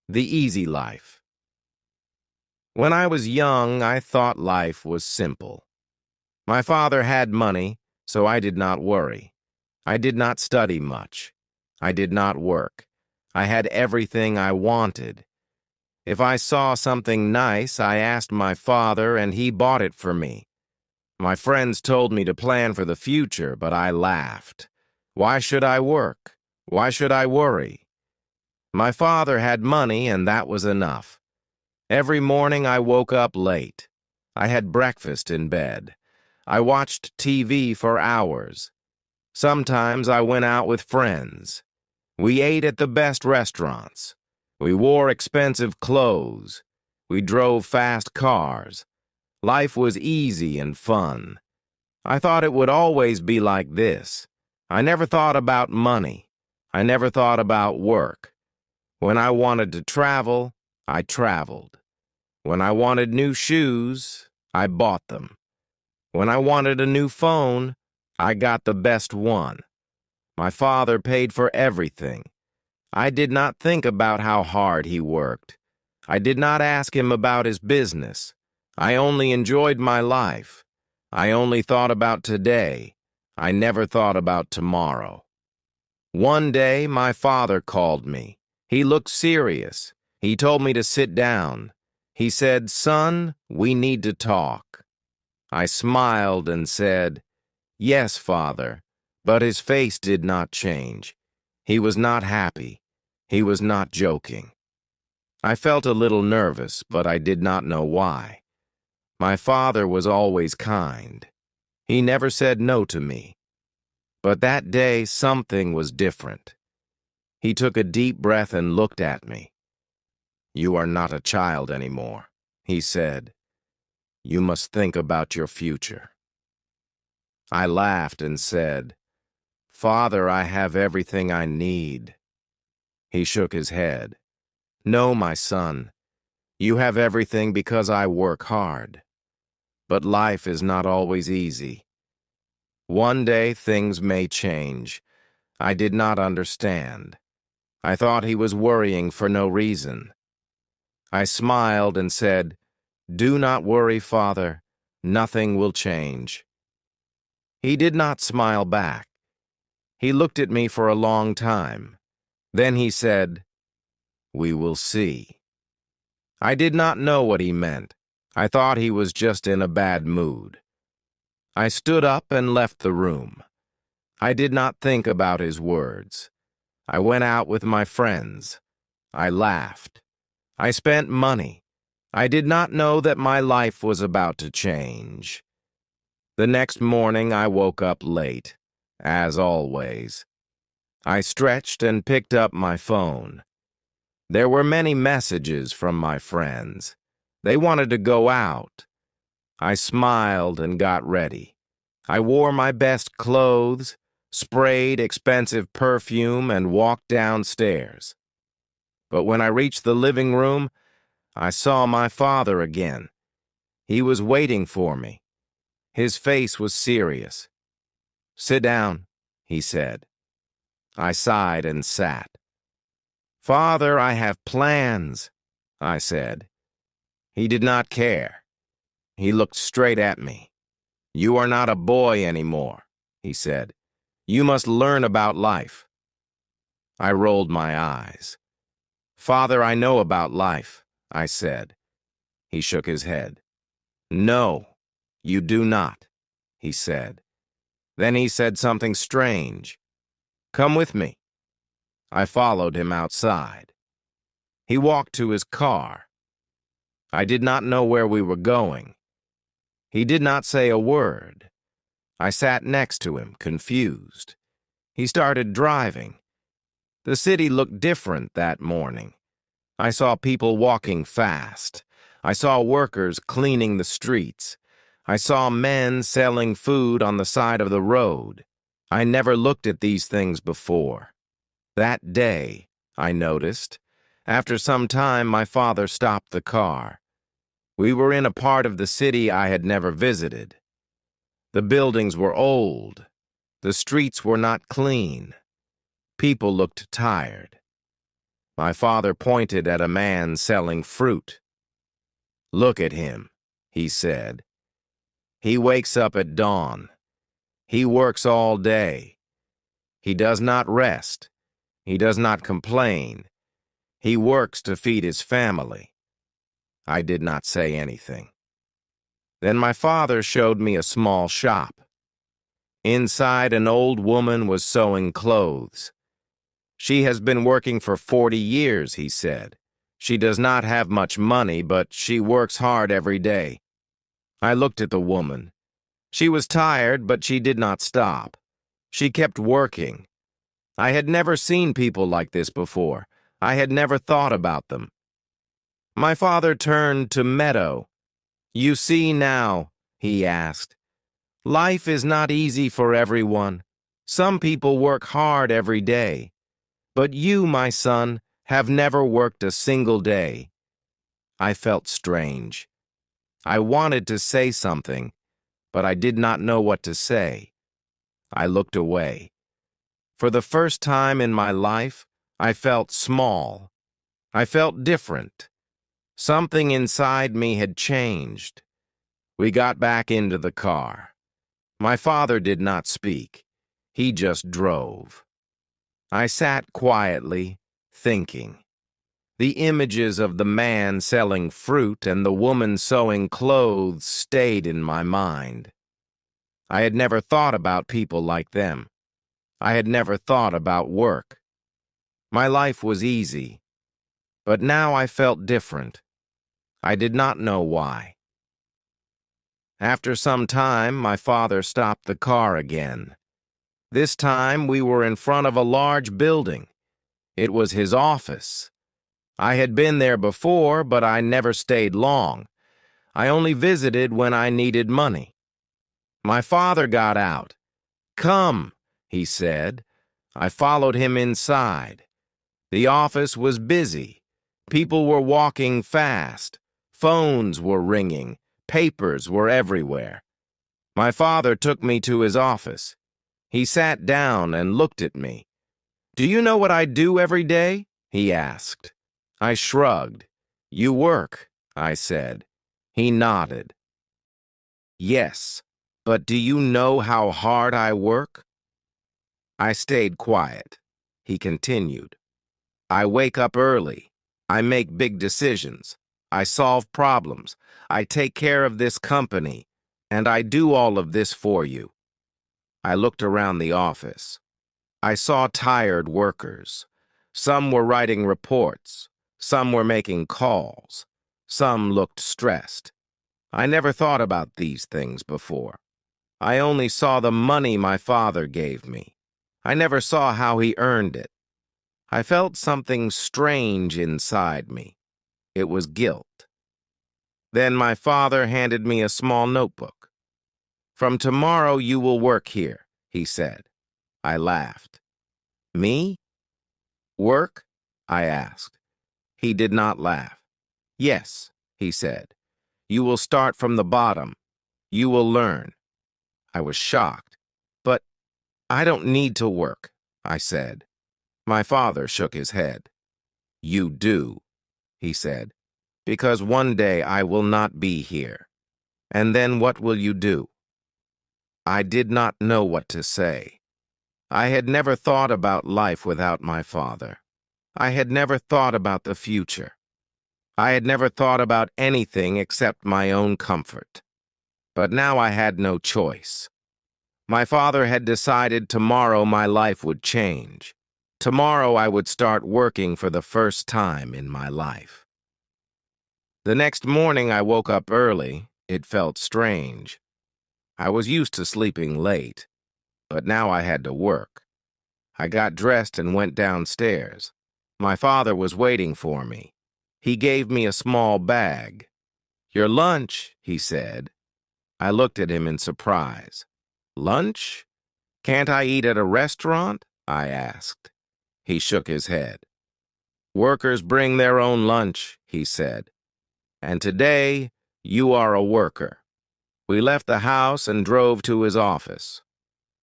The Easy Life. When I was young, I thought life was simple. My father had money, so I did not worry. I did not study much. I did not work. I had everything I wanted. If I saw something nice, I asked my father, and he bought it for me. My friends told me to plan for the future, but I laughed. Why should I work? Why should I worry? My father had money, and that was enough. Every morning I woke up late. I had breakfast in bed. I watched TV for hours. Sometimes I went out with friends. We ate at the best restaurants. We wore expensive clothes. We drove fast cars. Life was easy and fun. I thought it would always be like this. I never thought about money. I never thought about work. When I wanted to travel, I traveled. When I wanted new shoes, I bought them. When I wanted a new phone, I got the best one. My father paid for everything. I did not think about how hard he worked. I did not ask him about his business. I only enjoyed my life. I only thought about today. I never thought about tomorrow. One day, my father called me. He looked serious. He told me to sit down. He said, "Son, we need to talk." I smiled and said, "Yes, Father," but his face did not change. He was not happy. He was not joking. I felt a little nervous, but I did not know why. My father was always kind. He never said no to me. But that day, something was different. He took a deep breath and looked at me. "You are not a child anymore," he said. "You must think about your future." I laughed and said, "Father, I have everything I need." He shook his head. "No, my son. You have everything because I work hard. But life is not always easy. One day things may change. I did not understand. I thought he was worrying for no reason. I smiled and said, "Do not worry, Father. Nothing will change." He did not smile back. He looked at me for a long time. Then he said, "We will see." I did not know what he meant. I thought he was just in a bad mood. I stood up and left the room. I did not think about his words. I went out with my friends. I laughed. I spent money. I did not know that my life was about to change. The next morning I woke up late, as always. I stretched and picked up my phone. There were many messages from my friends. They wanted to go out. I smiled and got ready. I wore my best clothes, sprayed expensive perfume, and walked downstairs. But when I reached the living room, I saw my father again. He was waiting for me. His face was serious. "Sit down," he said. I sighed and sat. "Father, I have plans," I said. He did not care. He looked straight at me. "You are not a boy anymore," he said. "You must learn about life." I rolled my eyes. "Father, I know about life," I said. He shook his head. "No, you do not," he said. Then he said something strange. "Come with me." I followed him outside. He walked to his car. I did not know where we were going. He did not say a word. I sat next to him, confused. He started driving. The city looked different that morning. I saw people walking fast. I saw workers cleaning the streets. I saw men selling food on the side of the road. I never looked at these things before. That day, I noticed, after some time my father stopped the car. We were in a part of the city I had never visited. The buildings were old. The streets were not clean. People looked tired. My father pointed at a man selling fruit. "Look at him," he said. "He wakes up at dawn. He works all day. He does not rest. He does not complain. He works to feed his family." I did not say anything. Then my father showed me a small shop. Inside, an old woman was sewing clothes. "She has been working for 40 years, he said. "She does not have much money, but she works hard every day." I looked at the woman. She was tired, but she did not stop. She kept working. I had never seen people like this before. I had never thought about them. My father turned to Meadow. "You see now," he asked, "life is not easy for everyone. Some people work hard every day. But you, my son, have never worked a single day." I felt strange. I wanted to say something, but I did not know what to say. I looked away. For the first time in my life, I felt small. I felt different. Something inside me had changed. We got back into the car. My father did not speak. He just drove. I sat quietly, thinking. The images of the man selling fruit and the woman sewing clothes stayed in my mind. I had never thought about people like them. I had never thought about work. My life was easy, but now I felt different. I did not know why. After some time, my father stopped the car again. This time, we were in front of a large building. It was his office. I had been there before, but I never stayed long. I only visited when I needed money. My father got out. "Come," he said. I followed him inside. The office was busy. People were walking fast. Phones were ringing. Papers were everywhere. My father took me to his office. He sat down and looked at me. "Do you know what I do every day?" he asked. I shrugged. "You work," I said. He nodded. "Yes, but do you know how hard I work?" I stayed quiet. He continued. "I wake up early. I make big decisions. I solve problems. I take care of this company. And I do all of this for you." I looked around the office. I saw tired workers. Some were writing reports. Some were making calls. Some looked stressed. I never thought about these things before. I only saw the money my father gave me. I never saw how he earned it. I felt something strange inside me. It was guilt. Then my father handed me a small notebook. "From tomorrow you will work here," he said. I laughed. "Me? Work?" I asked. He did not laugh. "Yes," he said. "You will start from the bottom. You will learn." I was shocked. "But I don't need to work," I said. My father shook his head. "You do," he said, "because one day I will not be here. And then what will you do?" I did not know what to say. I had never thought about life without my father. I had never thought about the future. I had never thought about anything except my own comfort. But now I had no choice. My father had decided tomorrow my life would change. Tomorrow I would start working for the first time in my life. The next morning I woke up early. It felt strange. I was used to sleeping late, but now I had to work. I got dressed and went downstairs. My father was waiting for me. He gave me a small bag. "Your lunch," he said. I looked at him in surprise. "Lunch? Can't I eat at a restaurant?" I asked. He shook his head. "Workers bring their own lunch," he said. "And today, you are a worker." We left the house and drove to his office.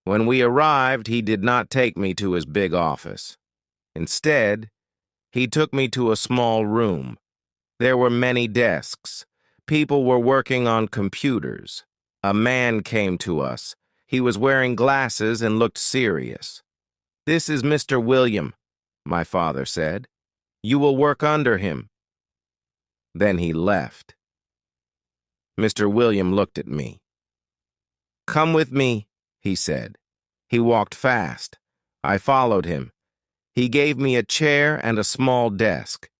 When we arrived, he did not take me to his big office. Instead, He took me to a small room. There were many desks. People were working on computers. A man came to us. He was wearing glasses and looked serious. "This is Mr. William," my father said. "You will work under him." Then he left. Mr. William looked at me. "Come with me," he said. He walked fast. I followed him. He gave me a chair and a small desk.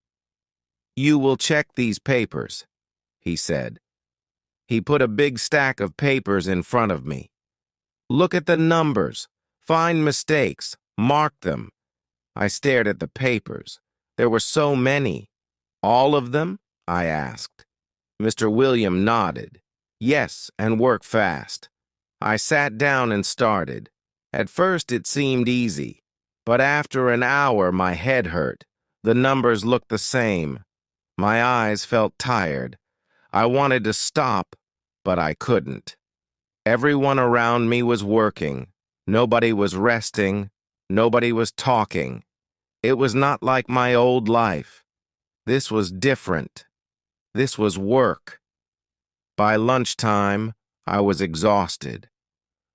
"You will check these papers," he said. He put a big stack of papers in front of me. "Look at the numbers. Find mistakes. Mark them." I stared at the papers. There were so many. "All of them?" I asked. Mr. William nodded. "Yes, and work fast." I sat down and started. At first it seemed easy, but after an hour my head hurt. The numbers looked the same. My eyes felt tired. I wanted to stop, but I couldn't. Everyone around me was working. Nobody was resting. Nobody was talking. It was not like my old life. This was different. This was work. By lunchtime, I was exhausted.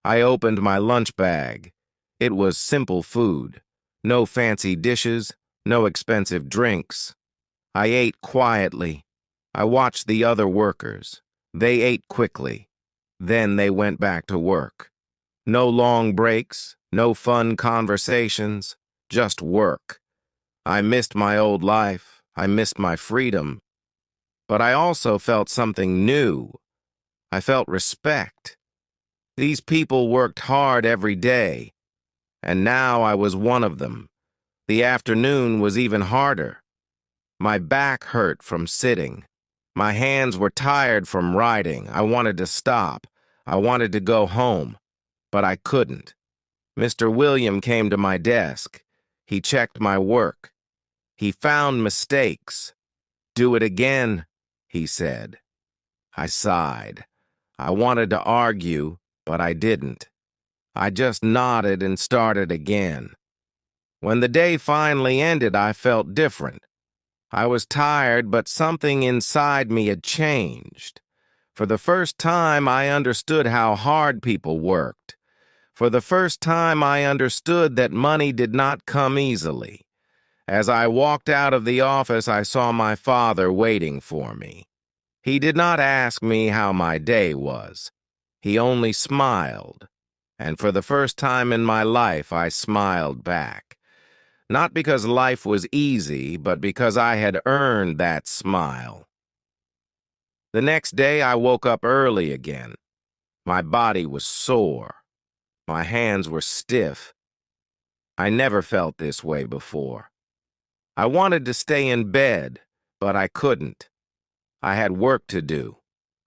I opened my lunch bag. It was simple food. No fancy dishes, no expensive drinks. I ate quietly. I watched the other workers. They ate quickly. Then they went back to work. No long breaks, no fun conversations, just work. I missed my old life. I missed my freedom. But I also felt something new. I felt respect. These people worked hard every day, and now I was one of them. The afternoon was even harder. My back hurt from sitting. My hands were tired from writing. I wanted to stop. I wanted to go home, but I couldn't. Mr. William came to my desk. He checked my work. He found mistakes. "Do it again," he said. I sighed. I wanted to argue, but I didn't. I just nodded and started again. When the day finally ended, I felt different. I was tired, but something inside me had changed. For the first time, I understood how hard people worked. For the first time, I understood that money did not come easily. As I walked out of the office, I saw my father waiting for me. He did not ask me how my day was. He only smiled. And for the first time in my life, I smiled back. Not because life was easy, but because I had earned that smile. The next day, I woke up early again. My body was sore. My hands were stiff. I never felt this way before. I wanted to stay in bed, but I couldn't. I had work to do.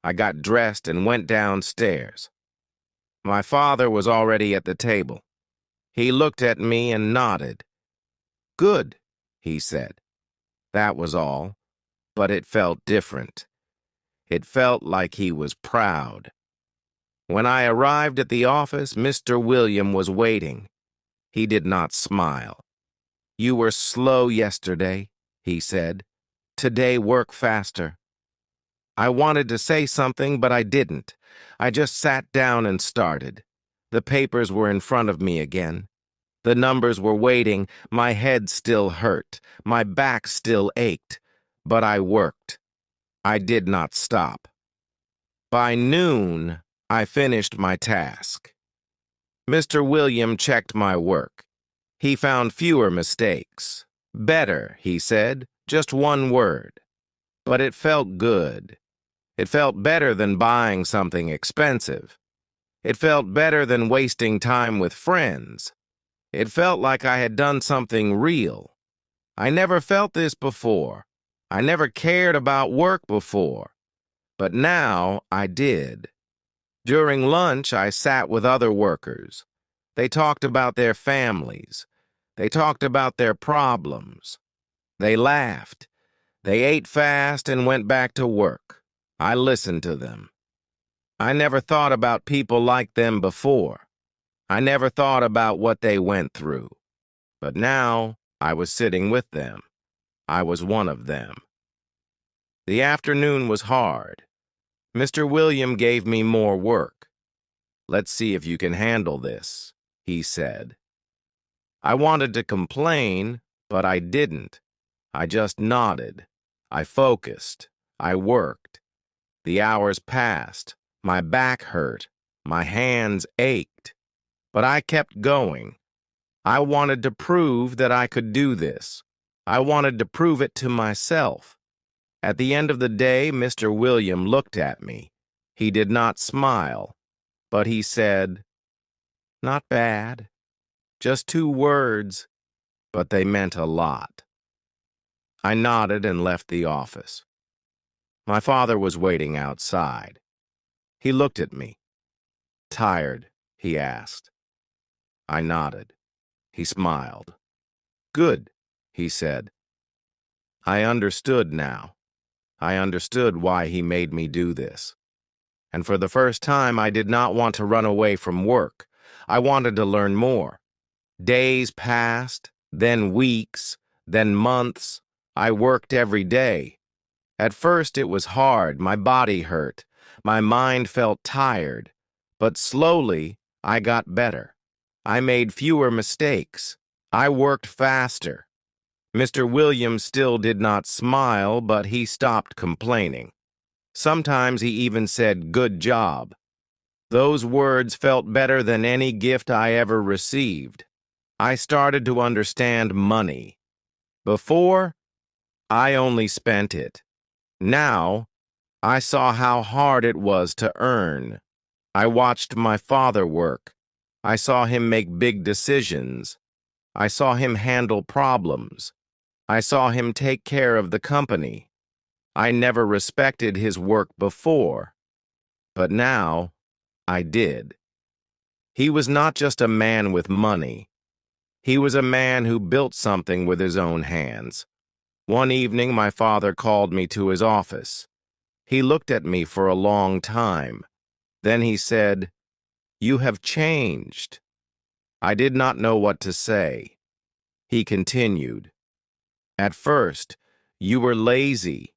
I got dressed and went downstairs. My father was already at the table. He looked at me and nodded. "Good," he said. That was all, but it felt different. It felt like he was proud. When I arrived at the office, Mr. William was waiting. He did not smile. "You were slow yesterday," he said. "Today work faster." I wanted to say something, but I didn't. I just sat down and started. The papers were in front of me again. The numbers were waiting. My head still hurt. My back still ached. But I worked. I did not stop. By noon, I finished my task. Mr. William checked my work. He found fewer mistakes. "Better," he said, just one word. But it felt good. It felt better than buying something expensive. It felt better than wasting time with friends. It felt like I had done something real. I never felt this before. I never cared about work before. But now I did. During lunch, I sat with other workers. They talked about their families. They talked about their problems. They laughed. They ate fast and went back to work. I listened to them. I never thought about people like them before. I never thought about what they went through. But now I was sitting with them. I was one of them. The afternoon was hard. Mr. William gave me more work. "Let's see if you can handle this," he said. I wanted to complain, but I didn't. I just nodded. I focused. I worked. The hours passed. My back hurt. My hands ached. But I kept going. I wanted to prove that I could do this. I wanted to prove it to myself. At the end of the day, Mr. William looked at me. He did not smile, but he said, "Not bad. Just 2 words, but they meant a lot." I nodded and left the office. My father was waiting outside. He looked at me. "Tired?" he asked. I nodded. He smiled. "Good," he said. I understood now. I understood why he made me do this. And for the first time, I did not want to run away from work. I wanted to learn more. Days passed, then weeks, then months. I worked every day. At first it was hard, my body hurt, my mind felt tired, but slowly I got better. I made fewer mistakes. I worked faster. Mr. Williams still did not smile, but he stopped complaining. Sometimes he even said, "Good job." Those words felt better than any gift I ever received. I started to understand money. Before, I only spent it. Now, I saw how hard it was to earn. I watched my father work. I saw him make big decisions. I saw him handle problems. I saw him take care of the company. I never respected his work before, but now I did. He was not just a man with money. He was a man who built something with his own hands. One evening, my father called me to his office. He looked at me for a long time. Then he said, "You have changed." I did not know what to say. He continued, "At first, you were lazy.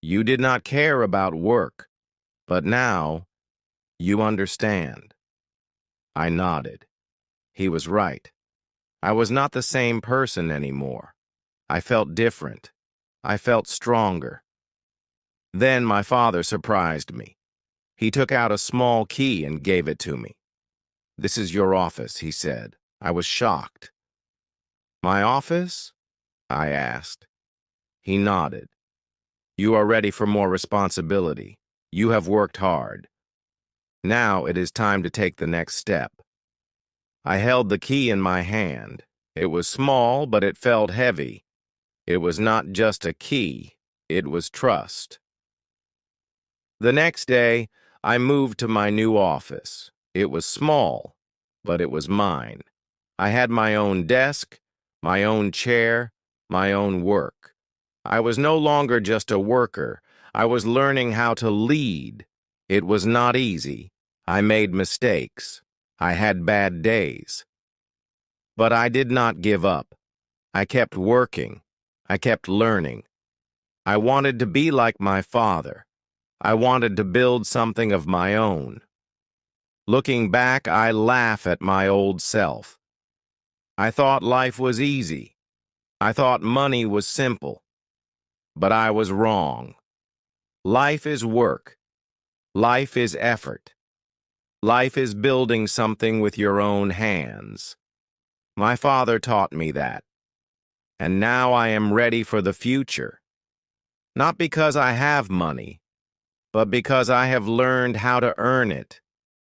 You did not care about work, but now you understand." I nodded. He was right. I was not the same person anymore. I felt different. I felt stronger. Then my father surprised me. He took out a small key and gave it to me. "This is your office," he said. I was shocked. "My office?" I asked. He nodded. "You are ready for more responsibility. You have worked hard. Now it is time to take the next step." I held the key in my hand. It was small, but it felt heavy. It was not just a key, it was trust. The next day, I moved to my new office. It was small, but it was mine. I had my own desk, my own chair, my own work. I was no longer just a worker. I was learning how to lead. It was not easy. I made mistakes. I had bad days. But I did not give up. I kept working. I kept learning. I wanted to be like my father. I wanted to build something of my own. Looking back, I laugh at my old self. I thought life was easy. I thought money was simple. But I was wrong. Life is work. Life is effort. Life is building something with your own hands. My father taught me that. And now I am ready for the future. Not because I have money, but because I have learned how to earn it.